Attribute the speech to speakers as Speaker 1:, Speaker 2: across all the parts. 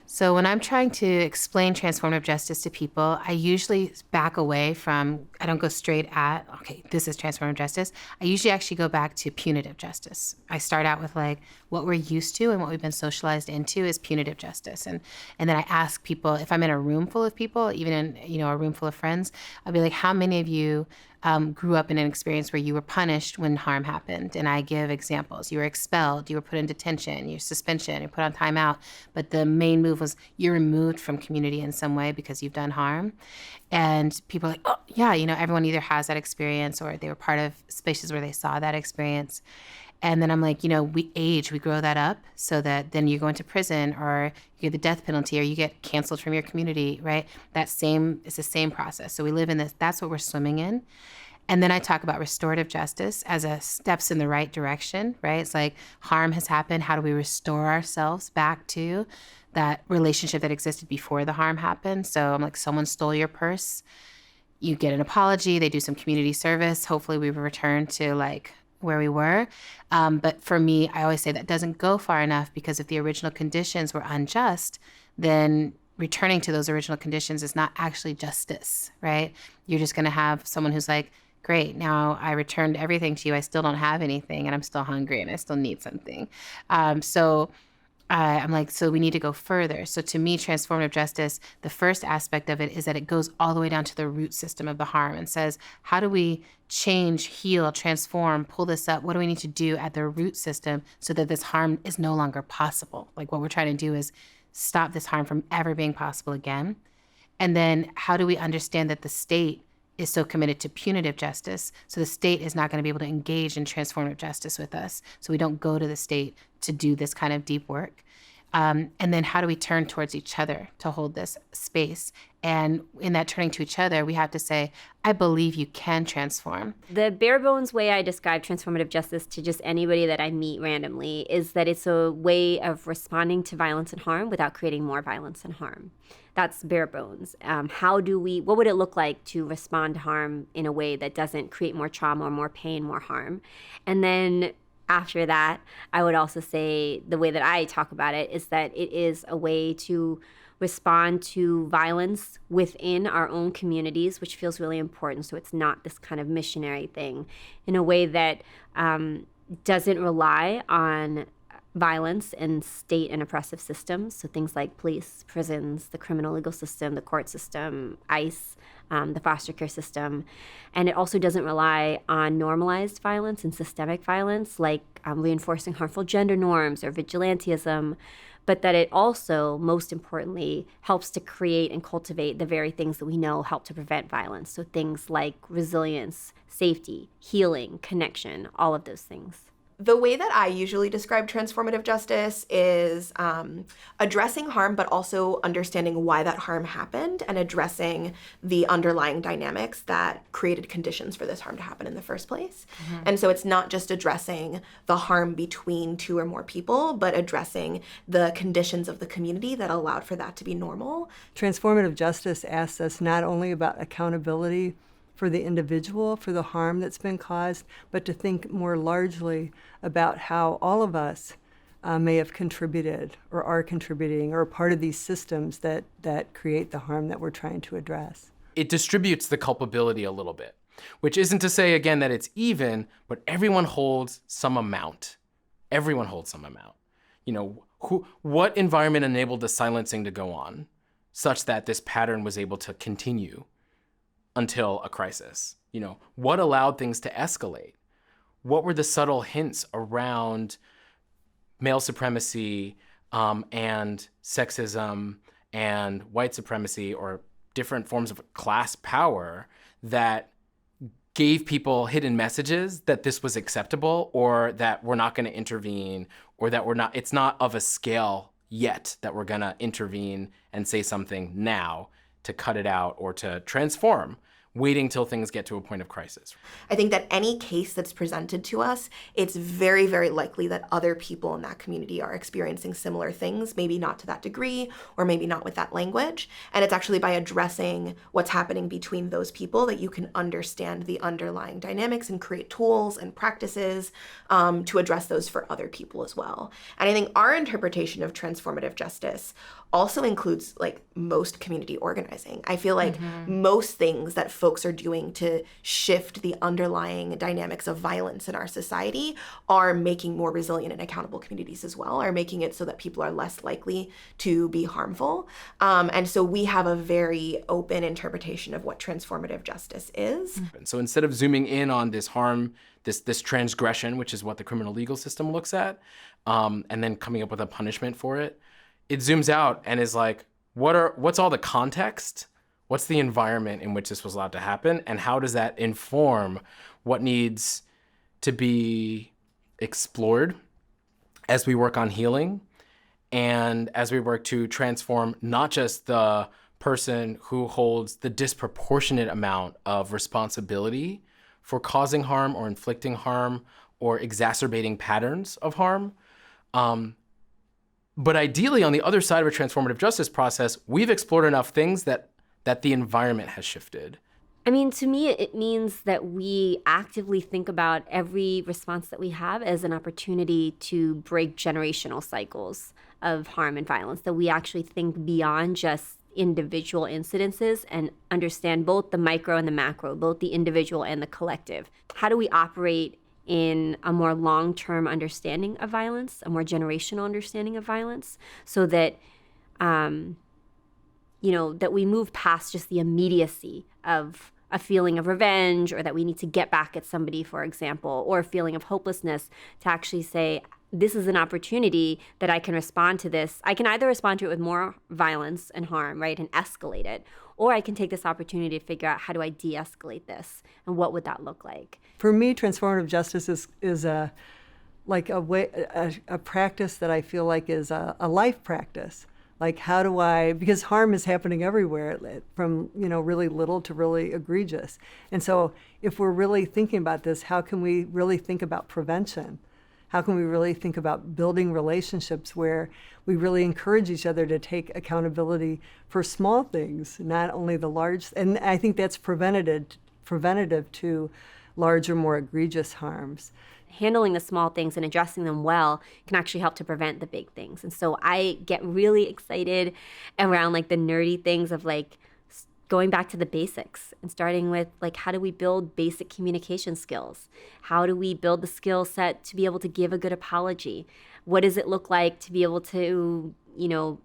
Speaker 1: So when I'm trying to explain transformative justice to people, I usually back away from, I don't go straight at, okay, this is transformative justice. I usually actually go back to punitive justice. I start out with like what we're used to and what we've been socialized into is punitive justice. And then I ask people, if I'm in a room full of people, even in, a room full of friends, I'll be like, how many of you grew up in an experience where you were punished when harm happened? And I give examples. You were expelled, you were put in detention, you're suspension, you're put on timeout. But the main move was you're removed from community in some way because you've done harm. And people are like, oh, yeah, everyone either has that experience or they were part of spaces where they saw that experience. And then I'm like, we grow that up so that then you go into prison or you get the death penalty or you get canceled from your community, right? It's the same process. So we live in this, that's what we're swimming in. And then I talk about restorative justice as a steps in the right direction, right? It's like harm has happened. How do we restore ourselves back to that relationship that existed before the harm happened? So I'm like, someone stole your purse. You get an apology. They do some community service. Hopefully we return to like where we were. But for me, I always say that doesn't go far enough because if the original conditions were unjust, then returning to those original conditions is not actually justice, right? You're just going to have someone who's like, great, now I returned everything to you. I still don't have anything and I'm still hungry and I still need something. I'm like, so we need to go further. So to me, transformative justice, the first aspect of it is that it goes all the way down to the root system of the harm and says, how do we change, heal, transform, pull this up? What do we need to do at the root system so that this harm is no longer possible? Like what we're trying to do is stop this harm from ever being possible again. And then how do we understand that the state is so committed to punitive justice, so the state is not going to be able to engage in transformative justice with us. So we don't go to the state to do this kind of deep work. And then how do we turn towards each other to hold this space? And in that turning to each other, we have to say, I believe you can transform.
Speaker 2: The bare bones way I describe transformative justice to just anybody that I meet randomly is that it's a way of responding to violence and harm without creating more violence and harm. That's bare bones. What would it look like to respond to harm in a way that doesn't create more trauma or more pain, more harm? And then after that, I would also say the way that I talk about it is that it is a way to respond to violence within our own communities, which feels really important. So it's not this kind of missionary thing, in a way that doesn't rely on violence and state and oppressive systems. So things like police, prisons, the criminal legal system, the court system, ICE, the foster care system. And it also doesn't rely on normalized violence and systemic violence, like reinforcing harmful gender norms or vigilantism, but that it also, most importantly, helps to create and cultivate the very things that we know help to prevent violence. So things like resilience, safety, healing, connection, all of those things.
Speaker 3: The way that I usually describe transformative justice is addressing harm, but also understanding why that harm happened and addressing the underlying dynamics that created conditions for this harm to happen in the first place. Mm-hmm. And so it's not just addressing the harm between two or more people, but addressing the conditions of the community that allowed for that to be normal.
Speaker 4: Transformative justice asks us not only about accountability for the individual, for the harm that's been caused, but to think more largely about how all of us may have contributed or are contributing or are part of these systems that create the harm that we're trying to address.
Speaker 5: It distributes the culpability a little bit, which isn't to say, again, that it's even, but everyone holds some amount. Everyone holds some amount. What environment enabled the silencing to go on such that this pattern was able to continue until a crisis? What allowed things to escalate? What were the subtle hints around male supremacy and sexism and white supremacy or different forms of class power that gave people hidden messages that this was acceptable or that we're not going to intervene or that it's not of a scale yet that we're going to intervene and say something now to cut it out or to transform waiting till things get to a point of crisis.
Speaker 3: I think that any case that's presented to us, it's very, very likely that other people in that community are experiencing similar things, maybe not to that degree, or maybe not with that language. And it's actually by addressing what's happening between those people that you can understand the underlying dynamics and create tools and practices to address those for other people as well. And I think our interpretation of transformative justice also includes like most community organizing. I feel like most things that folks are doing to shift the underlying dynamics of violence in our society are making more resilient and accountable communities as well, are making it so that people are less likely to be harmful. And so we have a very open interpretation of what transformative justice is.
Speaker 5: So instead of zooming in on this harm, this transgression, which is what the criminal legal system looks at, and then coming up with a punishment for it, it zooms out and is like, what's all the context? What's the environment in which this was allowed to happen? And how does that inform what needs to be explored as we work on healing and as we work to transform not just the person who holds the disproportionate amount of responsibility for causing harm or inflicting harm or exacerbating patterns of harm, but ideally, on the other side of a transformative justice process, we've explored enough things that the environment has shifted.
Speaker 2: I mean, to me, it means that we actively think about every response that we have as an opportunity to break generational cycles of harm and violence, that we actually think beyond just individual incidences and understand both the micro and the macro, both the individual and the collective. How do we operate in a more long-term understanding of violence, a more generational understanding of violence, so that, that we move past just the immediacy of a feeling of revenge, or that we need to get back at somebody, for example, or a feeling of hopelessness, to actually say, this is an opportunity that I can respond to this. I can either respond to it with more violence and harm, right, and escalate it, or I can take this opportunity to figure out, how do I de-escalate this, and what would that look like?
Speaker 4: For me, transformative justice is a practice that I feel like is a life practice. Like, how do I, because harm is happening everywhere, from really little to really egregious. And so if we're really thinking about this, how can we really think about prevention? How can we really think about building relationships where we really encourage each other to take accountability for small things, not only the large? And I think that's preventative to larger, more egregious harms.
Speaker 2: Handling the small things and addressing them well can actually help to prevent the big things. And so I get really excited around like the nerdy things of like going back to the basics and starting with like, how do we build basic communication skills? How do we build the skill set to be able to give a good apology? What does it look like to be able to,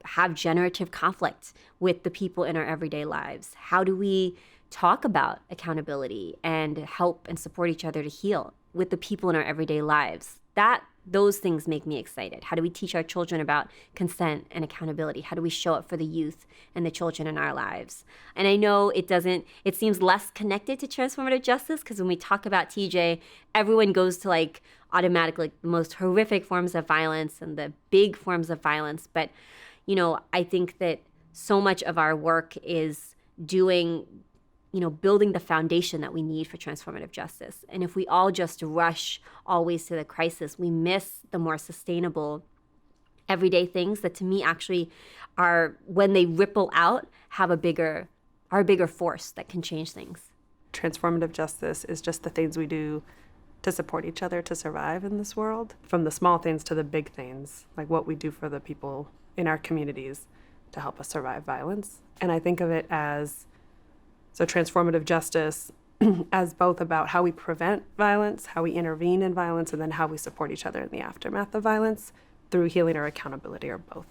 Speaker 2: have generative conflict with the people in our everyday lives? How do we talk about accountability and help and support each other to heal with the people in our everyday lives? Those things make me excited. How do we teach our children about consent and accountability? How do we show up for the youth and the children in our lives? And I know it seems less connected to transformative justice, because when we talk about TJ, everyone goes to like automatically the most horrific forms of violence and the big forms of violence. But, I think that so much of our work is building the foundation that we need for transformative justice. And if we all just rush always to the crisis, we miss the more sustainable everyday things that to me actually are, when they ripple out, are a bigger force that can change things.
Speaker 6: Transformative justice is just the things we do to support each other to survive in this world, from the small things to the big things, like what we do for the people in our communities to help us survive violence. And I think of it as transformative justice as both about how we prevent violence, how we intervene in violence, and then how we support each other in the aftermath of violence through healing or accountability, or both.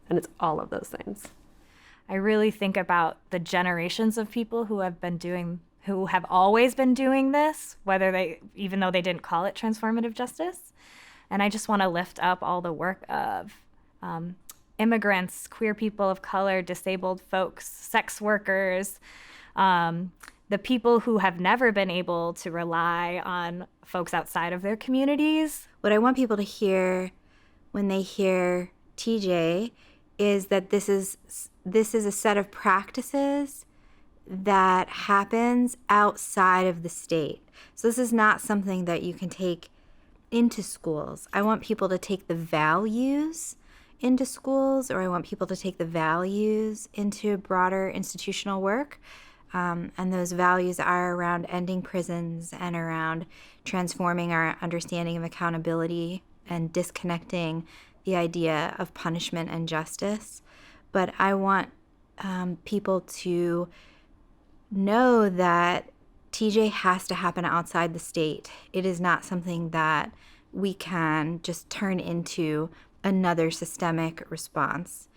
Speaker 6: And it's all of those things.
Speaker 7: I really think about the generations of people who have always been doing this, even though they didn't call it transformative justice. And I just want to lift up all the work of immigrants, queer people of color, disabled folks, sex workers, the people who have never been able to rely on folks outside of their communities.
Speaker 8: What I want people to hear when they hear TJ is that this is a set of practices that happens outside of the state. So this is not something that you can take into schools. I want people to take the values into schools, or I want people to take the values into broader institutional work. And those values are around ending prisons and around transforming our understanding of accountability and disconnecting the idea of punishment and justice. But I want people to know that TJ has to happen outside the state. It is not something that we can just turn into another systemic response.